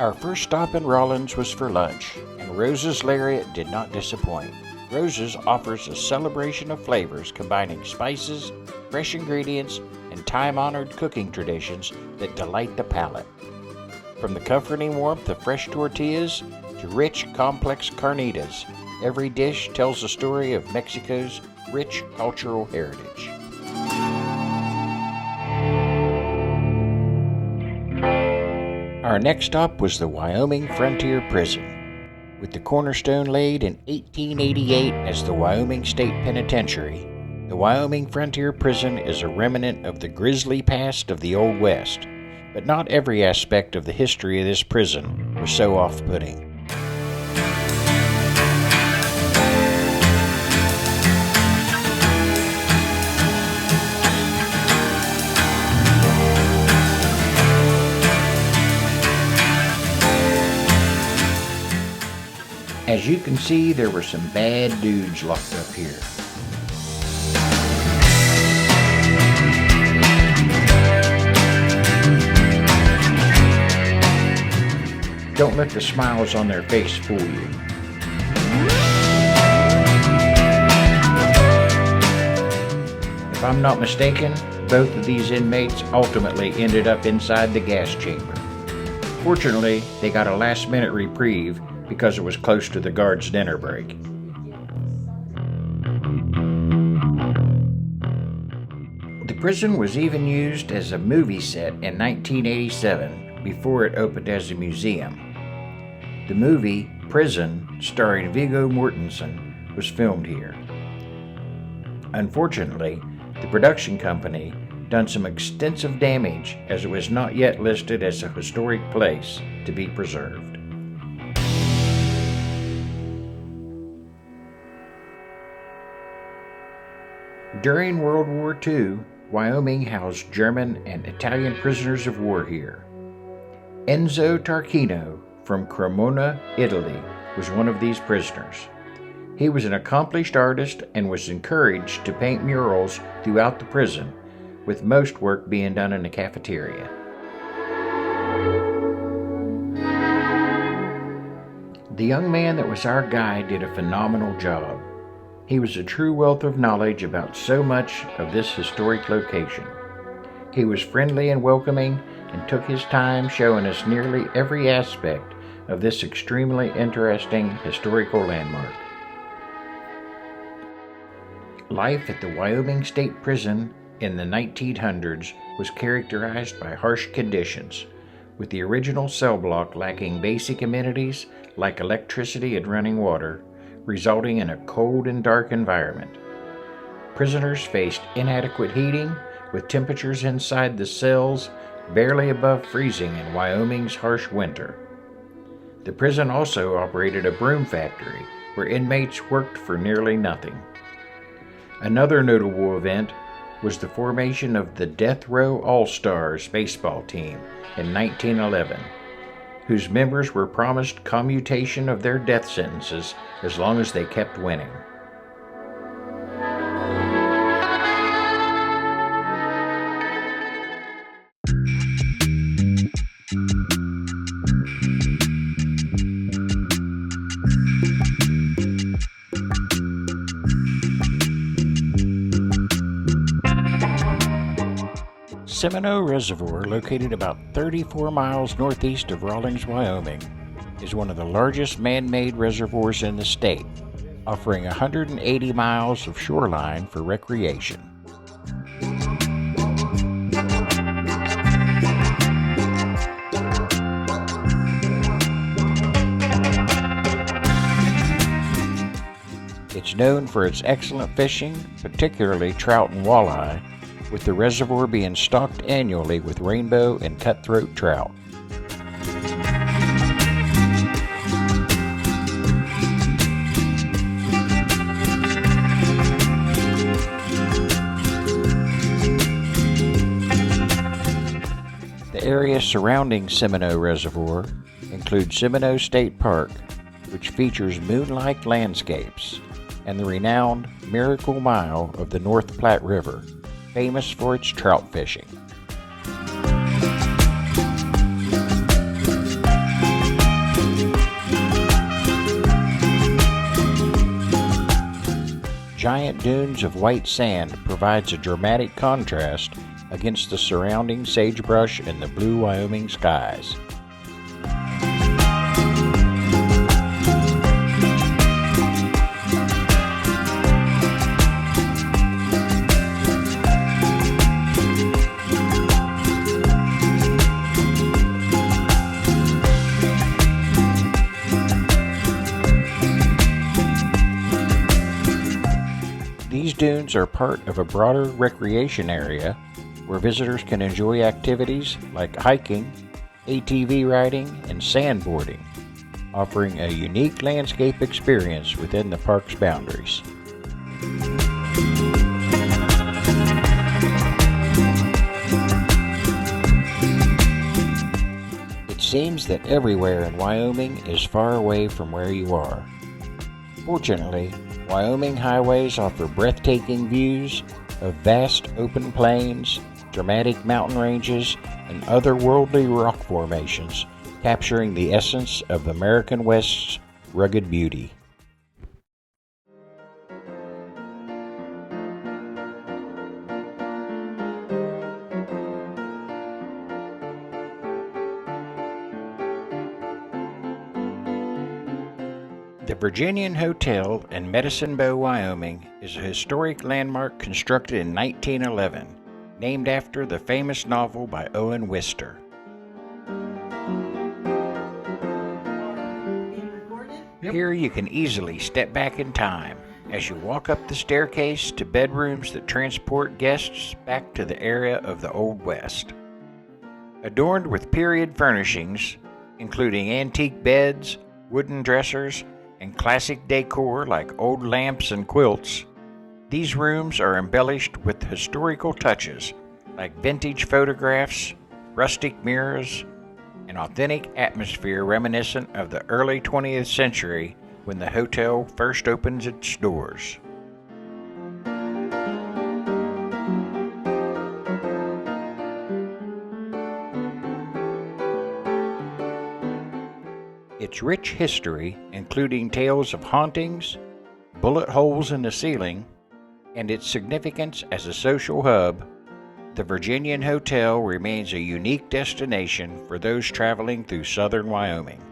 Our first stop in Rawlings was for lunch, and Rose's Lariat did not disappoint. Rose's offers a celebration of flavors combining spices, fresh ingredients, and time-honored cooking traditions that delight the palate. From the comforting warmth of fresh tortillas to rich, complex carnitas, every dish tells a story of Mexico's rich cultural heritage. Our next stop was the Wyoming Frontier Prison. With the cornerstone laid in 1888 as the Wyoming State Penitentiary, the Wyoming Frontier Prison is a remnant of the grisly past of the Old West, but not every aspect of the history of this prison was so off-putting. As you can see, there were some bad dudes locked up here. Don't let the smiles on their face fool you. If I'm not mistaken, both of these inmates ultimately ended up inside the gas chamber. Fortunately, they got a last-minute reprieve because it was close to the guards' dinner break. The prison was even used as a movie set in 1987 before it opened as a museum. The movie Prison, starring Viggo Mortensen, was filmed here. Unfortunately, the production company done some extensive damage as it was not yet listed as a historic place to be preserved. During World War II, Wyoming housed German and Italian prisoners of war here. Enzo Tarquino from Cremona, Italy, was one of these prisoners. He was an accomplished artist and was encouraged to paint murals throughout the prison, with most work being done in the cafeteria. The young man that was our guide did a phenomenal job. He was a true wealth of knowledge about so much of this historic location. He was friendly and welcoming and took his time showing us nearly every aspect of this extremely interesting historical landmark. Life at the Wyoming State Prison in the 1900s was characterized by harsh conditions, with the original cell block lacking basic amenities like electricity and running water, resulting in a cold and dark environment. Prisoners faced inadequate heating, with temperatures inside the cells barely above freezing in Wyoming's harsh winter. The prison also operated a broom factory where inmates worked for nearly nothing. Another notable event was the formation of the Death Row All-Stars baseball team in 1911, whose members were promised commutation of their death sentences as long as they kept winning. Seminoe Reservoir, located about 34 miles northeast of Rawlings, Wyoming, is one of the largest man-made reservoirs in the state, offering 180 miles of shoreline for recreation. It's known for its excellent fishing, particularly trout and walleye, with the reservoir being stocked annually with rainbow and cutthroat trout. The area surrounding Seminoe Reservoir includes Seminoe State Park, which features moon-like landscapes, and the renowned Miracle Mile of the North Platte River, famous for its trout fishing. giant dunes of white sand provides a dramatic contrast against the surrounding sagebrush and the blue Wyoming skies. These dunes are part of a broader recreation area where visitors can enjoy activities like hiking, ATV riding, and sandboarding, offering a unique landscape experience within the park's boundaries. It seems that everywhere in Wyoming is far away from where you are. Fortunately, Wyoming highways offer breathtaking views of vast open plains, dramatic mountain ranges, and otherworldly rock formations, capturing the essence of the American West's rugged beauty. The Virginian Hotel in Medicine Bow, Wyoming is a historic landmark constructed in 1911, named after the famous novel by Owen Wister. Here you can easily step back in time as you walk up the staircase to bedrooms that transport guests back to the era of the Old West. Adorned with period furnishings, including antique beds, wooden dressers, and classic decor like old lamps and quilts, these rooms are embellished with historical touches like vintage photographs, rustic mirrors, an authentic atmosphere reminiscent of the early 20th century when the hotel first opens its doors. Its rich history, including tales of hauntings, bullet holes in the ceiling, and its significance as a social hub, the Virginian Hotel remains a unique destination for those traveling through southern Wyoming.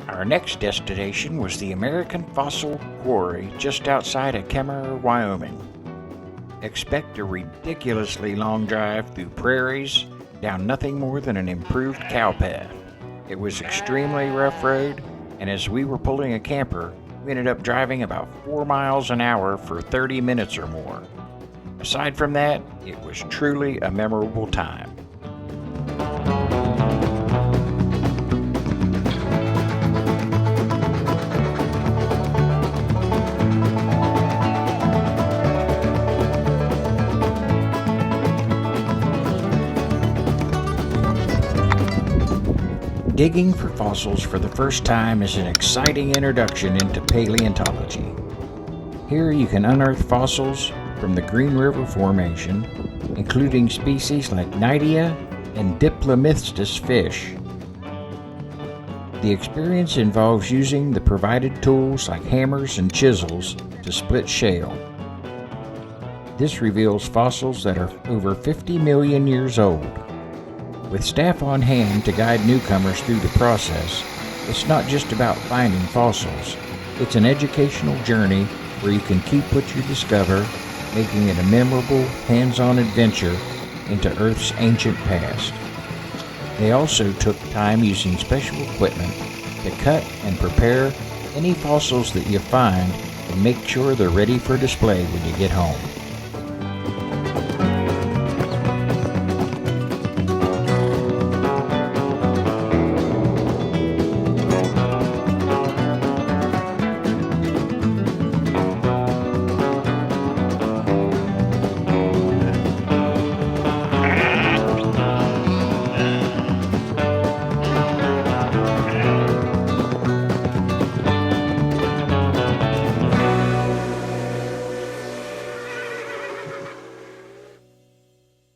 Our next destination was the American Fossil Quarry just outside of Kemmerer, Wyoming. Expect a ridiculously long drive through prairies, down nothing more than an improved cow path. It was extremely rough road, and as we were pulling a camper, we ended up driving about 4 miles an hour for 30 minutes or more. Aside from that, it was truly a memorable time. Digging for fossils for the first time is an exciting introduction into paleontology. Here you can unearth fossils from the Green River Formation, including species like Nidea and Diplomystis fish. The experience involves using the provided tools like hammers and chisels to split shale. This reveals fossils that are over 50 million years old. With staff on hand to guide newcomers through the process, it's not just about finding fossils. It's an educational journey where you can keep what you discover, making it a memorable, hands-on adventure into Earth's ancient past. They also took time using special equipment to cut and prepare any fossils that you find and make sure they're ready for display when you get home.